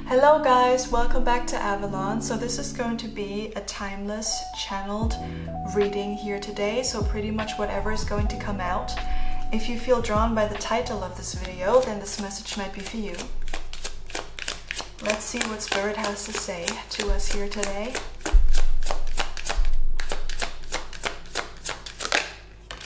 Hello guys, welcome back to Avalon. So this is going to be a timeless channeled reading here today, so pretty much whatever is going to come out. If you feel drawn by the title of this video, then this message might be for you. Let's see what Spirit has to say to us here today.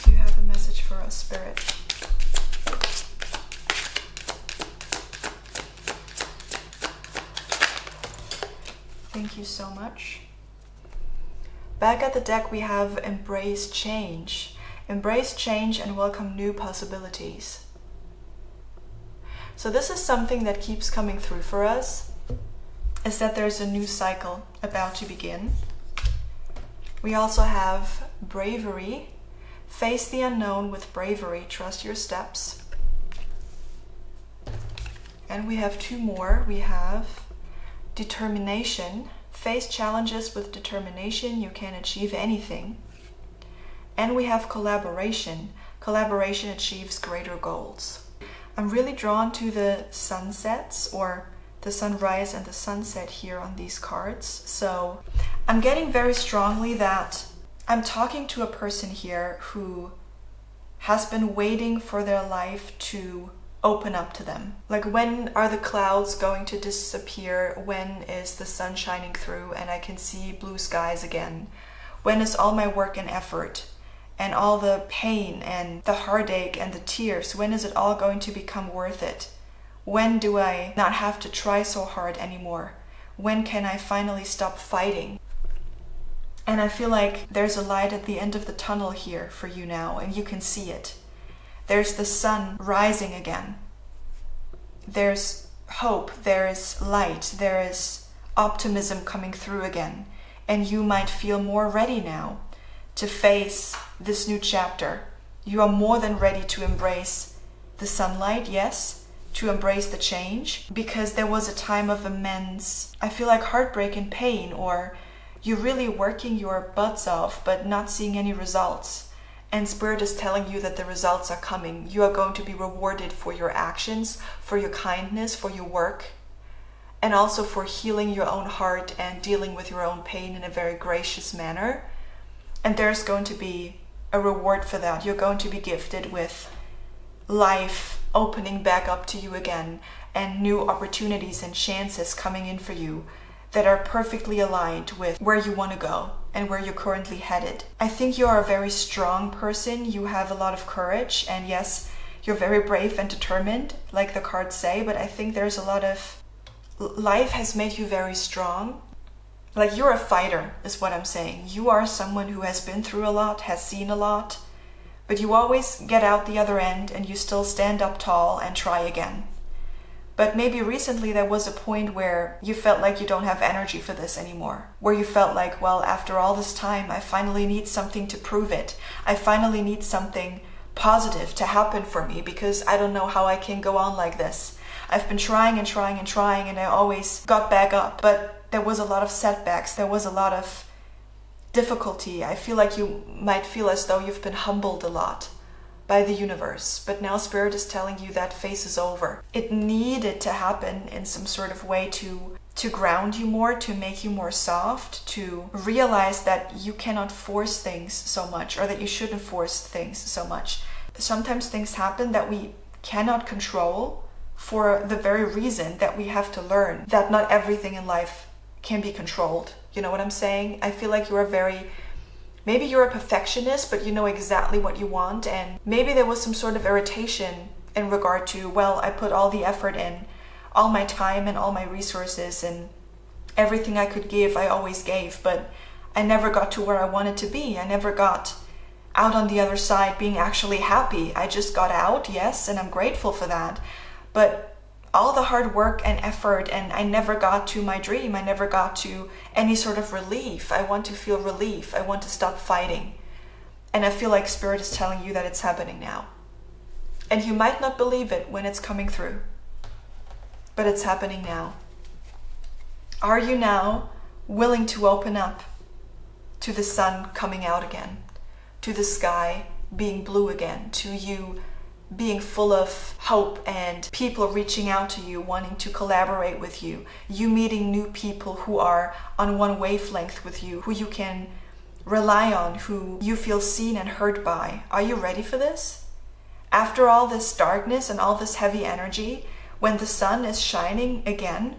Do you have a message for us, Spirit? Thank you so much. Back at the deck we have Embrace Change. Embrace change and welcome new possibilities. So this is something that keeps coming through for us, is that there's a new cycle about to begin. We also have Bravery. Face the unknown with bravery, trust your steps. And we have two more. We have Determination. Face challenges with determination, you can achieve anything. And we have Collaboration. Collaboration achieves greater goals. I'm really drawn to the sunsets, or the sunrise and the sunset here on these cards. So I'm getting very strongly that I'm talking to a person here who has been waiting for their life to open up to them. Like, when are the clouds going to disappear? When is the sun shining through and I can see blue skies again? When is all my work and effort and all the pain and the heartache and the tears, when is it all going to become worth it? When do I not have to try so hard anymore? When can I finally stop fighting? And I feel like there's a light at the end of the tunnel here for you now, and you can see it. There's the sun rising again. There's hope, there's light, there is optimism coming through again. And you might feel more ready now to face this new chapter. You are more than ready to embrace the sunlight, yes, to embrace the change. Because there was a time of immense, I feel like, heartbreak and pain, or you're really working your butts off but not seeing any results. And Spirit is telling you that the results are coming. You are going to be rewarded for your actions, for your kindness, for your work, and also for healing your own heart and dealing with your own pain in a very gracious manner. And there's going to be a reward for that. You're going to be gifted with life opening back up to you again, and new opportunities and chances coming in for you that are perfectly aligned with where you want to go and where you're currently headed. I think you are a very strong person. You have a lot of courage, and yes, you're very brave and determined, like the cards say, but I think there's a lot of... life has made you very strong. Like, you're a fighter, is what I'm saying. You are someone who has been through a lot, has seen a lot, but you always get out the other end and you still stand up tall and try again. But maybe recently there was a point where you felt like you don't have energy for this anymore. Where you felt like, well, after all this time, I finally need something to prove it. I finally need something positive to happen for me, because I don't know how I can go on like this. I've been trying and trying and trying, and I always got back up. But there was a lot of setbacks. There was a lot of difficulty. I feel like you might feel as though you've been humbled a lot by the universe, but now Spirit is telling you that phase is over. It needed to happen in some sort of way to ground you more, to make you more soft, to realize that you cannot force things so much, or that you shouldn't force things so much. Sometimes things happen that we cannot control, for the very reason that we have to learn that not everything in life can be controlled. You know what I'm saying? I feel like maybe you're a perfectionist, but you know exactly what you want, and maybe there was some sort of irritation in regard to, well, I put all the effort in, all my time and all my resources, and everything I could give, I always gave, but I never got to where I wanted to be. I never got out on the other side being actually happy. I just got out, yes, and I'm grateful for that. But all the hard work and effort, and I never got to my dream. I never got to any sort of relief. I want to feel relief. I want to stop fighting. And I feel like Spirit is telling you that it's happening now. And you might not believe it when it's coming through, but it's happening now. Are you now willing to open up to the sun coming out again, to the sky being blue again, to you being full of hope and people reaching out to you, wanting to collaborate with you, you meeting new people who are on one wavelength with you, who you can rely on, who you feel seen and heard by. Are you ready for this? After all this darkness and all this heavy energy, when the sun is shining again,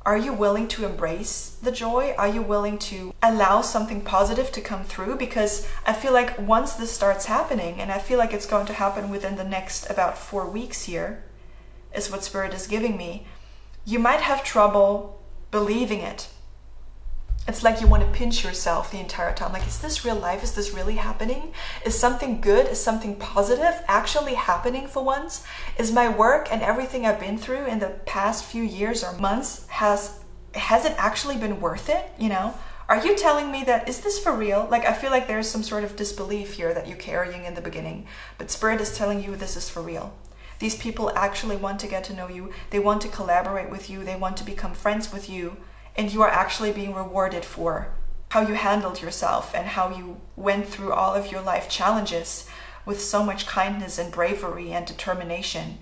are you willing to embrace the joy? Are you willing to allow something positive to come through? Because I feel like once this starts happening, and I feel like it's going to happen within the next about 4 weeks here, is what Spirit is giving me, you might have trouble believing it. It's like you want to pinch yourself the entire time. Like, is this real life? Is this really happening? Is something good, is something positive actually happening for once? Is my work and everything I've been through in the past few years or months, has it actually been worth it? You know, are you telling me that, is this for real? Like, I feel like there's some sort of disbelief here that you're carrying in the beginning, but Spirit is telling you this is for real. These people actually want to get to know you. They want to collaborate with you. They want to become friends with you. And you are actually being rewarded for how you handled yourself and how you went through all of your life challenges with so much kindness and bravery and determination.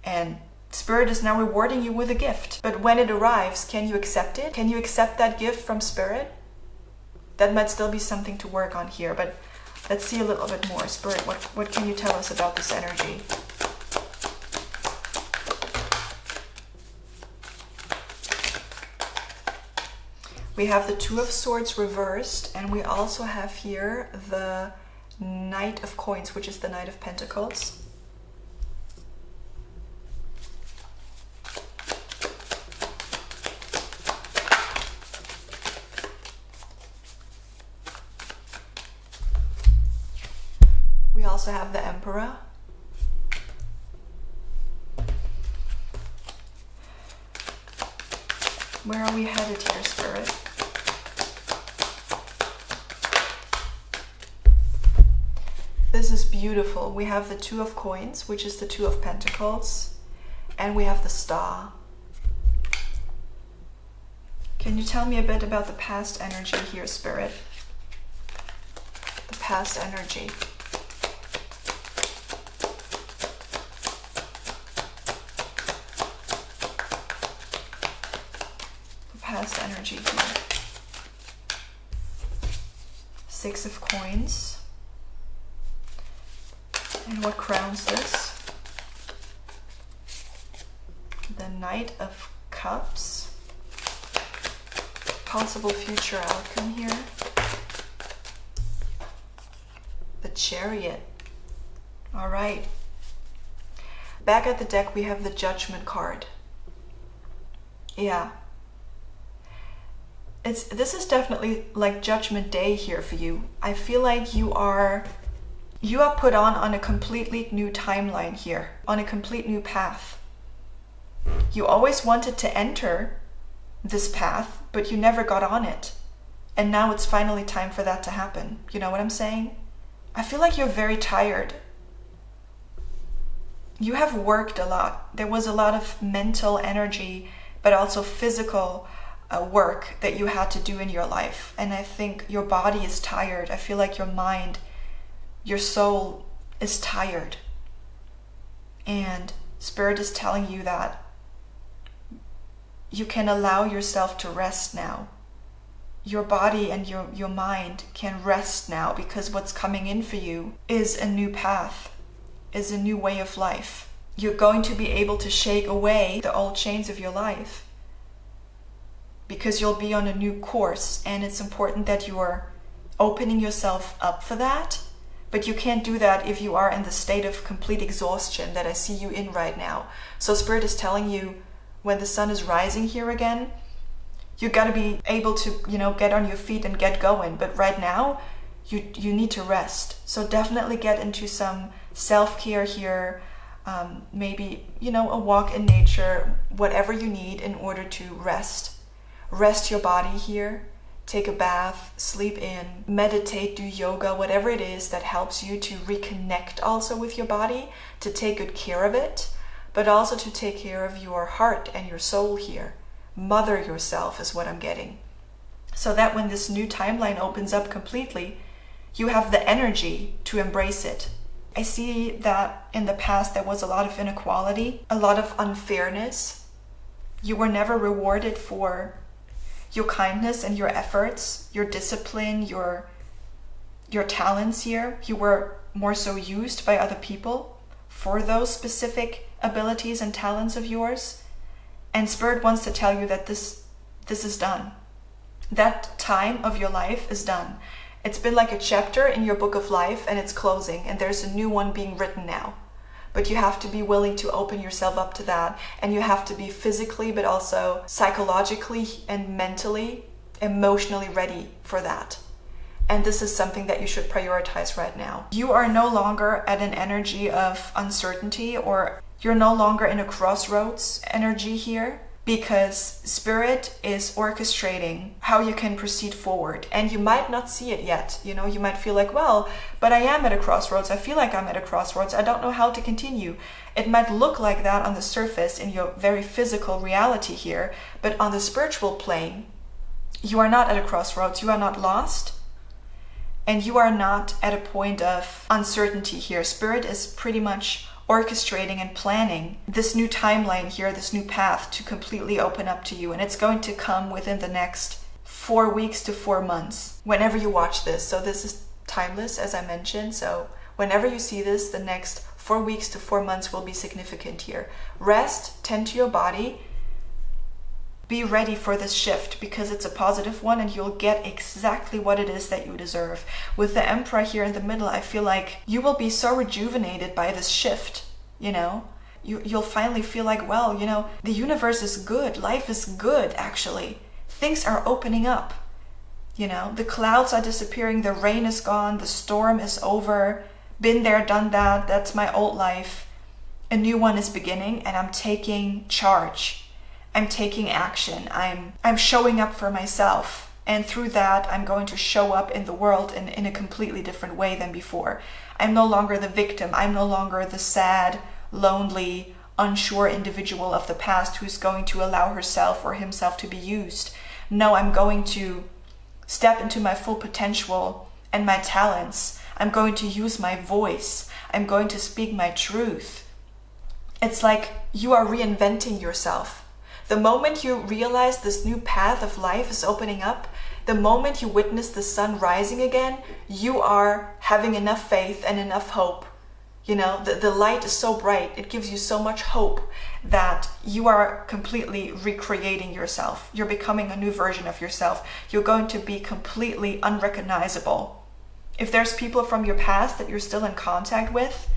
And Spirit is now rewarding you with a gift. But when it arrives, can you accept it? Can you accept that gift from Spirit? That might still be something to work on here, but let's see a little bit more. Spirit, what can you tell us about this energy? We have the Two of Swords reversed, and we also have here the Knight of Coins, which is the Knight of Pentacles. We also have the Emperor. Where are we headed here, Spirit? This is beautiful. We have the Two of Coins, which is the Two of Pentacles, and we have the Star. Can you tell me a bit about the past energy here, Spirit? The past energy. The past energy here. Six of Coins. And what crowns this? The Knight of Cups. Possible future outcome here. The Chariot. All right. Back at the deck, we have the Judgment card. Yeah. This is definitely like Judgment Day here for you. I feel like you are put on a completely new timeline here, on a complete new path. You always wanted to enter this path, but you never got on it. And now it's finally time for that to happen. You know what I'm saying? I feel like you're very tired. You have worked a lot. There was a lot of mental energy, but also physical work that you had to do in your life. And I think your body is tired. I feel like your mind, your soul is tired. And Spirit is telling you that you can allow yourself to rest now. Your body and your mind can rest now, because what's coming in for you is a new path, is a new way of life. You're going to be able to shake away the old chains of your life, because you'll be on a new course, and it's important that you are opening yourself up for that. But you can't do that if you are in the state of complete exhaustion that I see you in right now. So Spirit is telling you, when the sun is rising here again, you got to be able to, get on your feet and get going. But right now, you need to rest. So definitely get into some self-care here. Maybe, a walk in nature, whatever you need in order to rest. Rest your body here. Take a bath, sleep in, meditate, do yoga, whatever it is that helps you to reconnect also with your body, to take good care of it, but also to take care of your heart and your soul here. Mother yourself is what I'm getting. So that when this new timeline opens up completely, you have the energy to embrace it. I see that in the past there was a lot of inequality, a lot of unfairness. You were never rewarded for your kindness and your efforts, your discipline, your talents here. You were more so used by other people for those specific abilities and talents of yours. And Spirit wants to tell you that this is done. That time of your life is done. It's been like a chapter in your book of life and it's closing, and there's a new one being written now. But you have to be willing to open yourself up to that, and you have to be physically but also psychologically and mentally, emotionally ready for that. And this is something that you should prioritize right now. You are no longer at an energy of uncertainty, or you're no longer in a crossroads energy here, because Spirit is orchestrating how you can proceed forward. And you might not see it yet. You know, you might feel like, well, but I am at a crossroads. I feel like I'm at a crossroads. I don't know how to continue. It might look like that on the surface in your very physical reality here, but on the spiritual plane, you are not at a crossroads. You are not lost. And you are not at a point of uncertainty here. Spirit is pretty much orchestrating and planning this new timeline here, this new path to completely open up to you. And it's going to come within the next 4 weeks to 4 months, whenever you watch this. So this is timeless, as I mentioned. So whenever you see this, the next 4 weeks to 4 months will be significant here. Rest, tend to your body. Be ready for this shift, because it's a positive one and you'll get exactly what it is that you deserve. With the Emperor here in the middle, I feel like you will be so rejuvenated by this shift, you know? You'll finally feel like, well, you know, the universe is good. Life is good, actually. Things are opening up, you know? The clouds are disappearing. The rain is gone. The storm is over. Been there, done that. That's my old life. A new one is beginning, and I'm taking charge. I'm taking action. I'm showing up for myself. And through that, I'm going to show up in the world in a completely different way than before. I'm no longer the victim. I'm no longer the sad, lonely, unsure individual of the past who's going to allow herself or himself to be used. No, I'm going to step into my full potential and my talents. I'm going to use my voice. I'm going to speak my truth. It's like you are reinventing yourself. The moment you realize this new path of life is opening up, the moment you witness the sun rising again, you are having enough faith and enough hope. You know, the light is so bright, it gives you so much hope that you are completely recreating yourself. You're becoming a new version of yourself. You're going to be completely unrecognizable. If there's people from your past that you're still in contact with,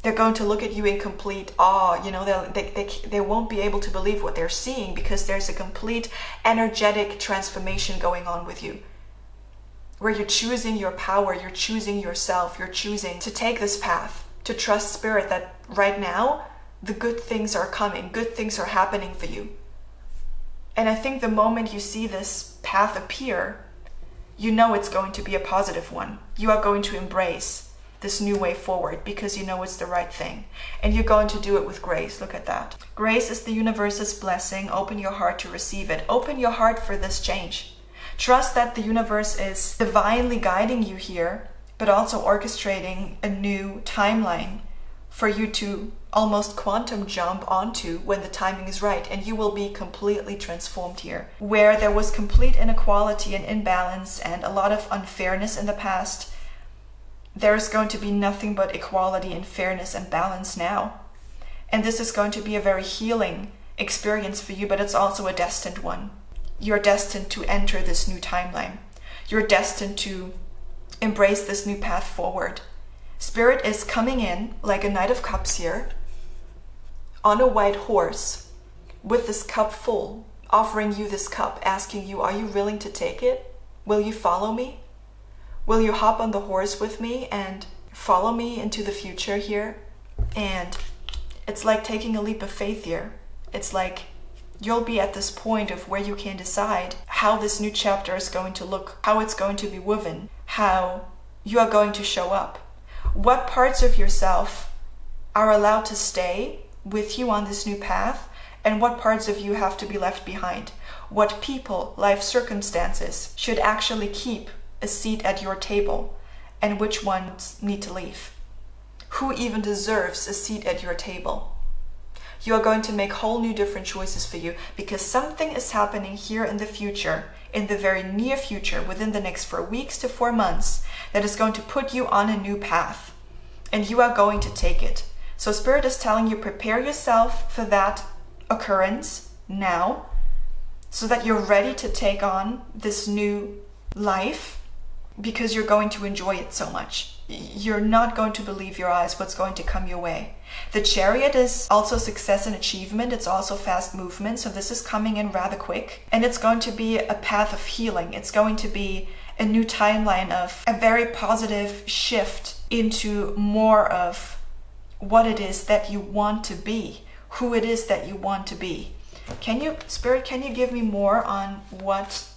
they're going to look at you in complete awe. You know, they won't be able to believe what they're seeing, because there's a complete energetic transformation going on with you, where you're choosing your power, you're choosing yourself, you're choosing to take this path, to trust Spirit that right now the good things are coming, good things are happening for you. And I think the moment you see this path appear, you know it's going to be a positive one. You are going to embrace this new way forward because you know it's the right thing. And you're going to do it with grace. Look at that. Grace is the universe's blessing. Open your heart to receive it. Open your heart for this change. Trust that the universe is divinely guiding you here, but also orchestrating a new timeline for you to almost quantum jump onto when the timing is right, and you will be completely transformed here. Where there was complete inequality and imbalance and a lot of unfairness in the past, there's going to be nothing but equality and fairness and balance now. And this is going to be a very healing experience for you, but it's also a destined one. You're destined to enter this new timeline. You're destined to embrace this new path forward. Spirit is coming in like a Knight of Cups here, on a white horse, with this cup full, offering you this cup, asking you, are you willing to take it? Will you follow me? Will you hop on the horse with me and follow me into the future here? And it's like taking a leap of faith here. It's like you'll be at this point of where you can decide how this new chapter is going to look, how it's going to be woven, how you are going to show up. What parts of yourself are allowed to stay with you on this new path, and what parts of you have to be left behind. What people, life circumstances should actually keep a seat at your table, and which ones need to leave. who even deserves a seat at your table. You are going to make whole new different choices for you because something is happening here in the future, in the very near future, within the next 4 weeks to 4 months, that is going to put you on a new path. And you are going to take it. So Spirit is telling you, prepare yourself for that occurrence now, so that you're ready to take on this new life, because you're going to enjoy it so much. You're not going to believe your eyes what's going to come your way. The Chariot is also success and achievement. It's also fast movement. So this is coming in rather quick. And it's going to be a path of healing. It's going to be a new timeline of a very positive shift into more of what it is that you want to be, who it is that you want to be. Spirit, can you give me more on what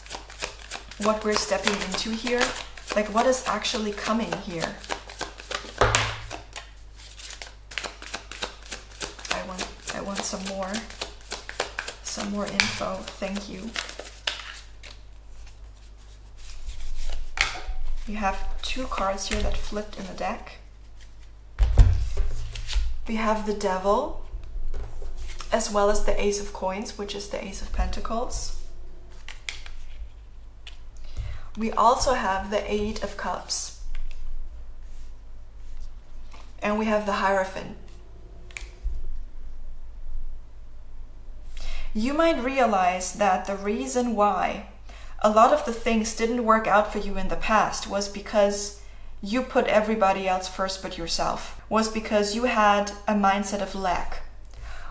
we're stepping into here? Like what is actually coming here? I want some more info. Thank you. You have 2 cards here that flipped in the deck. We have the Devil, as well as the Ace of Coins, which is the Ace of Pentacles. We also have the 8 of Cups. And we have the Hierophant. You might realize that the reason why a lot of the things didn't work out for you in the past was because you put everybody else first but yourself, was because you had a mindset of lack,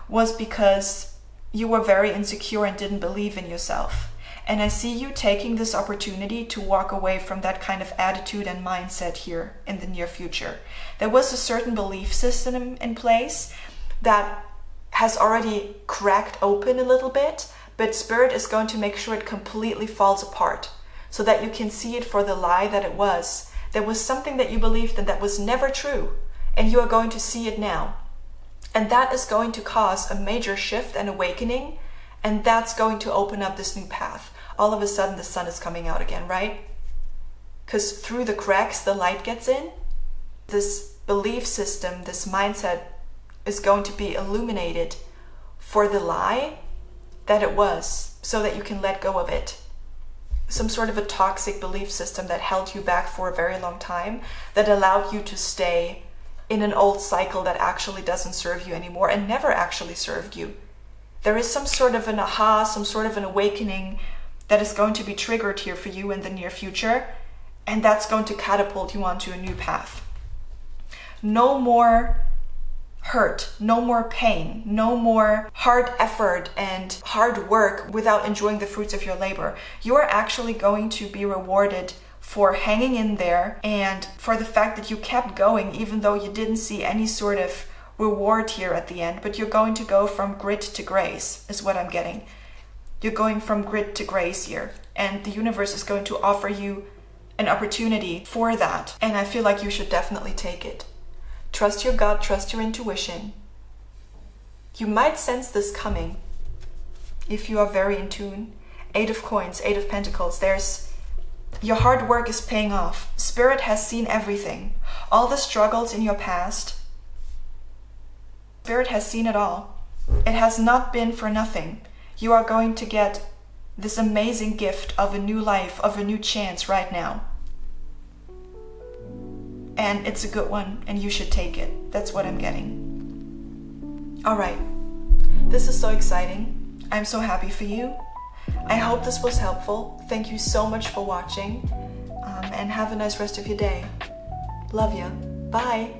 was because you were very insecure and didn't believe in yourself. And I see you taking this opportunity to walk away from that kind of attitude and mindset here in the near future. There was a certain belief system in place that has already cracked open a little bit, but Spirit is going to make sure it completely falls apart so that you can see it for the lie that it was. There was something that you believed in that was never true, and you are going to see it now. And that is going to cause a major shift and awakening, and that's going to open up this new path. All of a sudden the sun is coming out again, right? Because through the cracks the light gets in. This belief system, this mindset is going to be illuminated for the lie that it was, so that you can let go of it. Some sort of a toxic belief system that held you back for a very long time, that allowed you to stay in an old cycle that actually doesn't serve you anymore and never actually served you. There is some sort of an aha, some sort of an awakening that is going to be triggered here for you in the near future, and that's going to catapult you onto a new path. No more hurt, no more pain, no more hard effort and hard work without enjoying the fruits of your labor. You are actually going to be rewarded for hanging in there and for the fact that you kept going even though you didn't see any sort of reward here at the end. But you're going to go from grit to grace is what I'm getting. You're going from grit to grace here, and the universe is going to offer you an opportunity for that, and I feel like you should definitely take it. Trust your gut, trust your intuition. You might sense this coming if you are very in tune. 8 of Coins, 8 of Pentacles. Your hard work is paying off. Spirit has seen everything. All the struggles in your past. Spirit has seen it all. It has not been for nothing. You are going to get this amazing gift of a new life, of a new chance right now. And it's a good one, and you should take it. That's what I'm getting. All right. This is so exciting. I'm so happy for you. I hope this was helpful. Thank you so much for watching, and have a nice rest of your day. Love you. Bye.